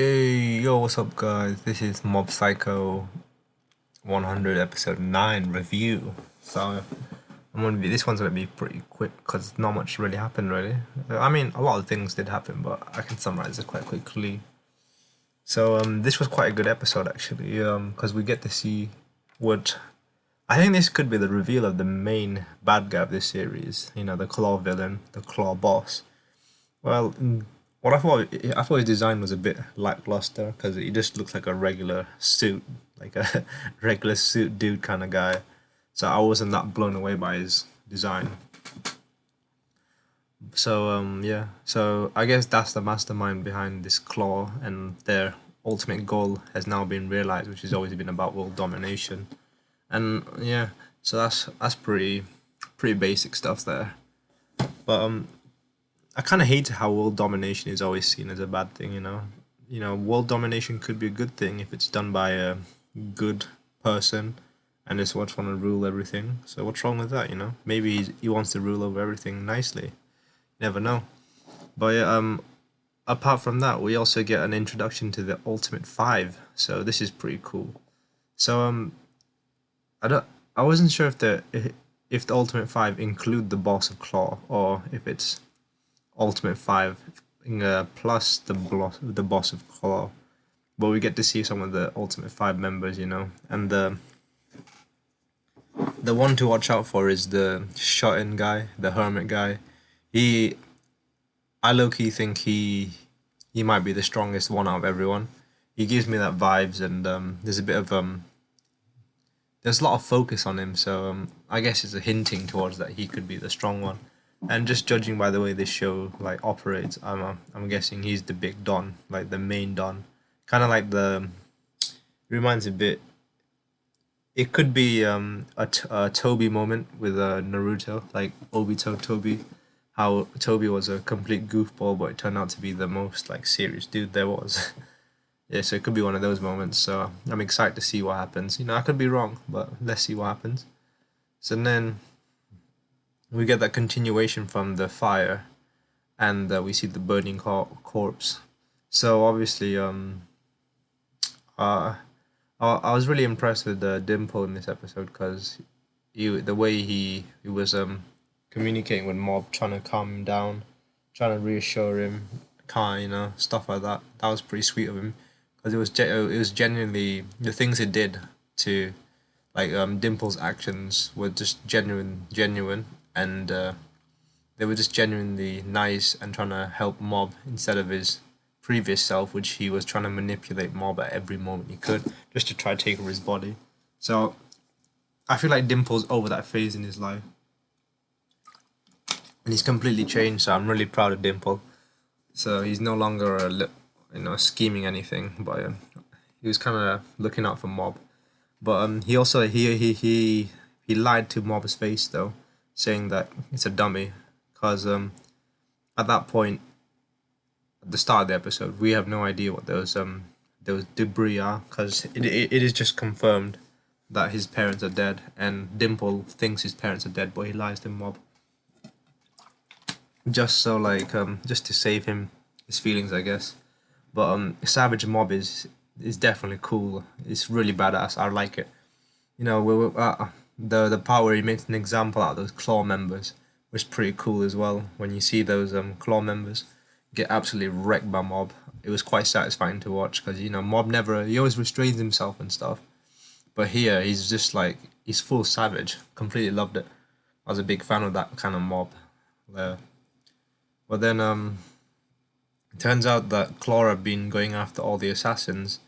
Hey, yo, what's up, guys? This is Mob Psycho 100 episode 9 review. So, this one's gonna be pretty quick because not much really happened, really. I mean, a lot of things did happen, but I can summarize it quite quickly. So, this was quite a good episode, actually, because we get to see what I think this could be the reveal of the main bad guy of this series. You know, the Claw villain, the Claw boss. Well, what I thought his design was a bit lackluster because he just looks like a regular suit, like a regular suit dude kind of guy. So I wasn't that blown away by his design. So yeah, so I guess that's the mastermind behind this claw, and their ultimate goal has now been realized, which has always been about world domination. And yeah, so that's pretty basic stuff there. But I kind of hate how world domination is always seen as a bad thing. World domination could be a good thing if it's done by a good person and just wants want to rule everything. So what's wrong with that? Maybe he wants to rule over everything nicely. Never know. But yeah, apart from that, we also get an introduction to the Ultimate Five. So this is pretty cool. So I don't. I wasn't sure if the Ultimate Five include the Boss of Claw or if it's Ultimate Five plus the Boss of Claw. But we get to see some of the Ultimate Five members, and the one to watch out for is the shut-in guy, the hermit guy. He, I low-key think he might be the strongest one out of everyone. He gives me that vibes, and there's a bit of there's a lot of focus on him, so I guess it's a hinting towards that he could be the strong one. And just judging by the way this show like operates, I'm guessing he's the big Don, like the main Don, kind of like the. It reminds a bit. It could be a Toby moment with Naruto, like Obito Toby, how Toby was a complete goofball, but it turned out to be the most like serious dude there was. Yeah, so it could be one of those moments. So I'm excited to see what happens. I could be wrong, but let's see what happens. So then we get that continuation from the fire, and we see the burning corpse. So obviously, uh, I was really impressed with Dimple in this episode because the way he was communicating with Mob, trying to calm him down, trying to reassure him, stuff like that. That was pretty sweet of him because it was genuinely the things he did to like Dimple's actions were just genuine, and they were just genuinely nice and trying to help Mob instead of his previous self, which he was trying to manipulate Mob at every moment he could just to try to take over his body. So I feel like Dimple's over that phase in his life, and he's completely changed. So I'm really proud of Dimple. So he's no longer scheming anything, but he was kind of looking out for Mob. But he also he lied to Mob's face though, saying that it's a dummy, because at that point at the start of the episode we have no idea what those debris are, because it is just confirmed that his parents are dead, and Dimple thinks his parents are dead, but he lies to Mob just so just to save him his feelings, I guess. But Savage Mob is definitely cool. It's really badass. I like it. The part where he makes an example out of those claw members was pretty cool as well. When you see those claw members get absolutely wrecked by Mob, it was quite satisfying to watch because Mob he always restrains himself and stuff, but here he's just like he's full savage. Completely loved it. I was a big fan of that kind of Mob there. But then it turns out that Clara had been going after all the assassins,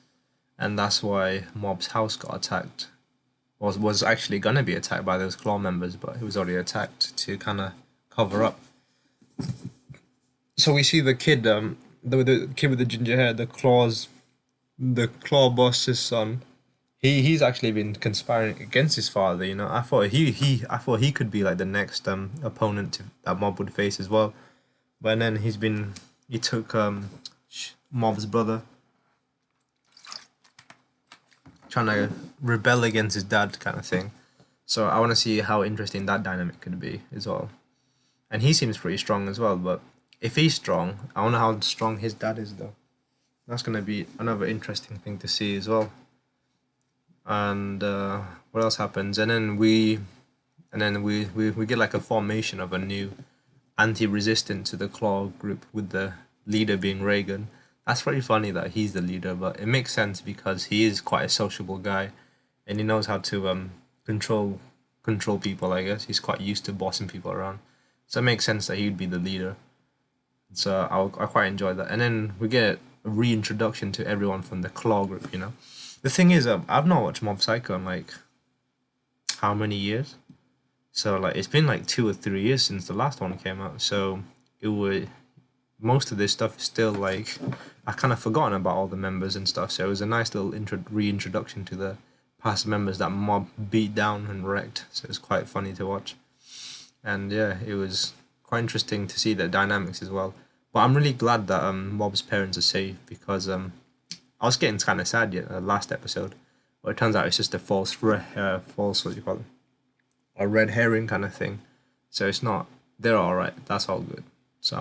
and that's why Mob's house got attacked. Was actually gonna be attacked by those claw members, but it was already attacked to kind of cover up. So we see the kid, the kid with the ginger hair, the claw boss's son. He's actually been conspiring against his father. I thought he could be like the next opponent that Mob would face as well. But then he took Mob's brother, trying to rebel against his dad kind of thing. So I want to see how interesting that dynamic could be as well. And he seems pretty strong as well, but if he's strong, I wonder how strong his dad is though. That's gonna be another interesting thing to see as well. And what else happens? And then we get like a formation of a new anti-resistant to the Claw group with the leader being Reagan. That's pretty funny that he's the leader, but it makes sense because he is quite a sociable guy, and he knows how to control control people. I guess he's quite used to bossing people around, so it makes sense that he'd be the leader. So I quite enjoy that. And then we get a reintroduction to everyone from the Claw group. The thing is, I've not watched Mob Psycho in like how many years? So like it's been like 2 or 3 years since the last one came out. So it would most of this stuff is still like I kind of forgotten about all the members and stuff. So it was a nice little reintroduction to the past members that Mob beat down and wrecked. So it was quite funny to watch. And yeah, it was quite interesting to see the dynamics as well. But I'm really glad that Mob's parents are safe because I was getting kind of sad yet last episode, but it turns out it's just a false what do you call it, a red herring kind of thing. So it's not. They're all right. That's all good. So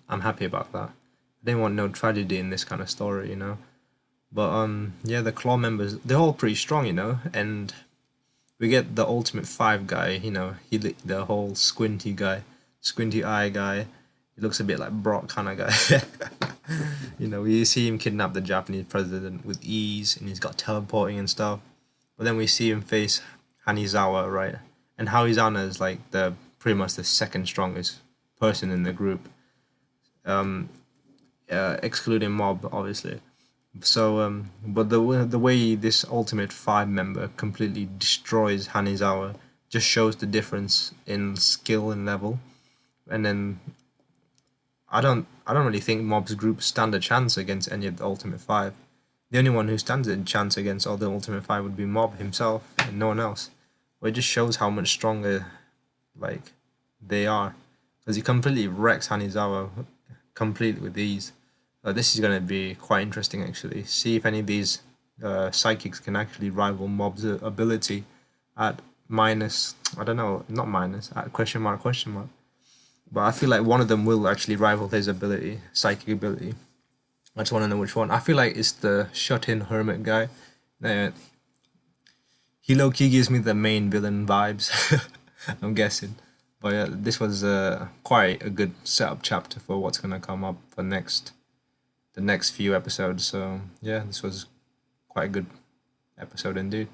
I'm happy about that. I didn't want no tragedy in this kind of story. But yeah, the Claw members they're all pretty strong. And we get the Ultimate Five guy. The whole squinty guy, squinty eye guy. He looks a bit like Brock kind of guy. We see him kidnap the Japanese president with ease, and he's got teleporting and stuff. But then we see him face Hanizawa, right? And Hanizawa is like the pretty much the second strongest person in the group, excluding Mob, obviously. So, but the way this Ultimate Five member completely destroys Hanizawa just shows the difference in skill and level. And then I don't really think Mob's group stand a chance against any of the Ultimate Five. The only one who stands a chance against all the Ultimate Five would be Mob himself and no one else. But it just shows how much stronger like they are. Because he completely wrecks Hanizawa completely with ease. This is gonna be quite interesting actually. See if any of these psychics can actually rival Mob's ability at minus I don't know, not minus, at question mark. But I feel like one of them will actually rival his ability, psychic ability. I just want to know which one. I feel like it's the shut-in hermit guy. Uh, he low-key gives me the main villain vibes. I'm guessing. But yeah, this was quite a good setup chapter for what's gonna come up for the next few episodes. So yeah, this was quite a good episode indeed.